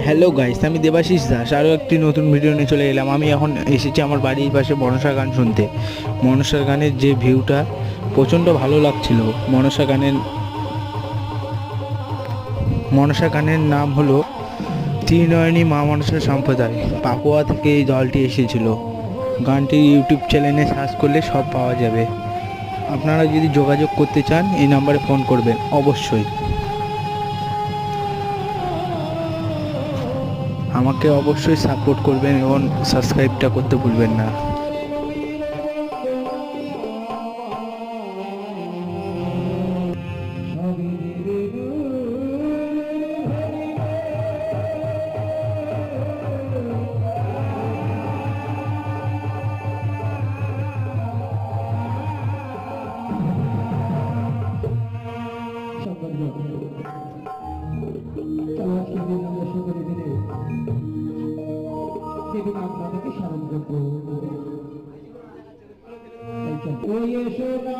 Hello guys, আমি দেবাশিস দাস আরও একটি নতুন ভিডিও নিয়ে চলে এলাম। আমি এখন এসেছি আমার বাড়ির পাশে মনসা গান শুনতে। মনসা গানের যে ভিউটা প্রচণ্ড ভালো লাগছিল। মনসা গানের নাম হলো ত্রিনয়নী মা মনসা সম্প্রদায়। পাকুয়া থেকে এই দলটি এসেছিল। গানটি ইউটিউব চ্যানেলে সার্চ করলে সব পাওয়া যাবে। আপনারা যদি যোগাযোগ করতে চান এই নাম্বারে ফোন করবেন অবশ্যই। আমাকে অবশ্যই সাপোর্ট করবেন এবং সাবস্ক্রাইবটা করতে ভুলবেন না। আপনাদেরকে স্মরণ করবো। ওই এসো না